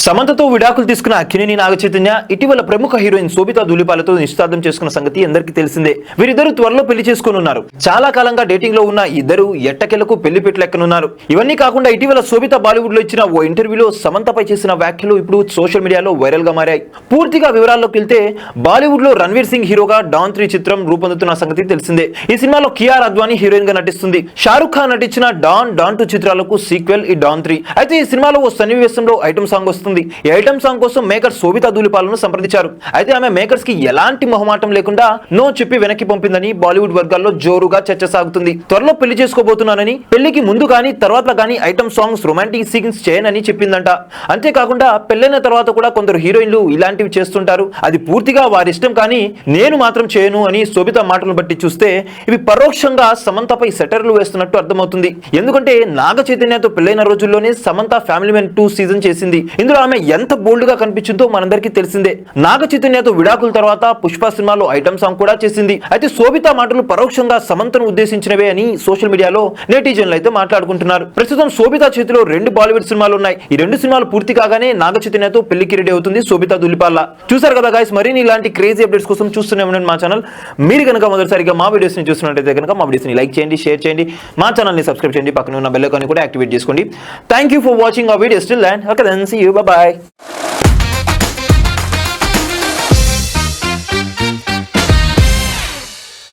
సమంతతో విడాకులు తీసుకున్న అక్కినేని నాగచైతన్య ఇటీవల ప్రముఖ హీరోయిన్ శోభితా ధూళిపాలతో నిశ్చితార్థం చేసుకున్న సంగతి అందరికీ తెలిసిందే. వీరిద్దరూ త్వరలో పెళ్లి చేసుకోనున్నారు. చాలా కాలంగా డేటింగ్ లో ఉన్న ఇద్దరు ఎట్టకెలకు పెళ్లి పెట్టలేకనున్నారు. ఇవన్నీ కాకుండా ఇటీవల శోభిత బాలీవుడ్ లో ఇచ్చిన ఓ ఇంటర్వ్యూలో సమంతపై చేసిన వ్యాఖ్యలు ఇప్పుడు సోషల్ మీడియాలో వైరల్ గా మారాయి. పూర్తిగా వివరాల్లోకి వెళ్తే బాలీవుడ్ లో రణ్వీర్ సింగ్ హీరోగా డాన్ 3 చిత్రం రూపొందుతున్న సంగతి తెలిసిందే. ఈ సినిమాలో కియారా అద్వానీ హీరోయిన్ గా నటిస్తుంది. షారుఖ్ ఖాన్ నటించిన డాన్ 2 చిత్రాలకు సీక్వెల్ ఈ డాన్ 3. అయితే ఈ సినిమాలో ఓ సన్నివేశంలో ఐటమ్ సాంగ్ వస్తుంది. ఈ ఐటమ్ సాంగ్ కోసం మేకర్ శోభితా ధూళిపాలను సంప్రదించారు. అయితే ఆమె మేకర్స్ కి ఎలాంటి మొహమాటం లేకుండా నో చెప్పి వెనక్కి పంపిందని బాలీవుడ్ వర్గాల్లో జోరుగా చర్చ సాగుతుంది. త్వరలో పెళ్లి చేసుకోబోతున్నానని, పెళ్లికి ముందు గానీ తర్వాత గానీ ఐటమ్ సాంగ్స్ రొమాంటిక్ సీన్స్ చేయనని చెప్పిందంట. అంతేకాకుండా పెళ్లైన తర్వాత కూడా కొందరు హీరోయిన్లు ఇలాంటివి చేస్తుంటారు, అది పూర్తిగా వారిష్టం కానీ నేను మాత్రం చేయను అని శోభిత మాటలను బట్టి చూస్తే ఇవి పరోక్షంగా సమంతపై సెటర్లు వేస్తున్నట్టు అర్థమవుతుంది. ఎందుకంటే నాగ చైతన్యతో పెళ్లైన రోజుల్లోనే సమంత ఫ్యామిలీ మెన్ 2 సీజన్ చేసింది. ఇందులో ఆమె ఎంత బోల్డ్ గా కనిపించిందో మనందరికీ తెలిసిందే. నాగ చైతన్యతో విడాకుల తర్వాత పుష్ప సినిమాలో ఐటమ్ సాంగ్ కూడా చేసింది. అయితే శోభిత మాటలు పరోక్షంగా సమంతను ఉద్దేశించినవే అని సోషల్ మీడియాలో నెటిజన్లు అయితే మాట్లాడుకుంటున్నారు. ప్రస్తుతం శోభిత చేతిలో 2 బాలీవుడ్ సినిమాలు ఉన్నాయి. ఈ 2 సినిమాలు పూర్తి కాగానే నాగ చైతన్యతో పెళ్లికి రెడీ అవుతుంది శోభిత ధూళిపాల. చూసారు కదా గైస్, మరిన్ని ఇలాంటి క్రేజీ అప్డేట్స్ కోసం చూస్తూనే ఉండండి మా ఛానల్. మీరు కనుక మొదటిసారిగా మా వీడియోస్ ని చూస్తున్నట్లయితే కనుక మా వీడియోస్ ని లైక్ చేయండి, షేర్ చేయండి, మా ఛానల్ ని సబ్స్క్రైబ్ చేయండి, పక్కన ఉన్న బెల్ ఐకాన్ కూడా యాక్టివేట్ చేసుకోండి. Thank you for watching our videos. Till then, okay then, see you, bye by.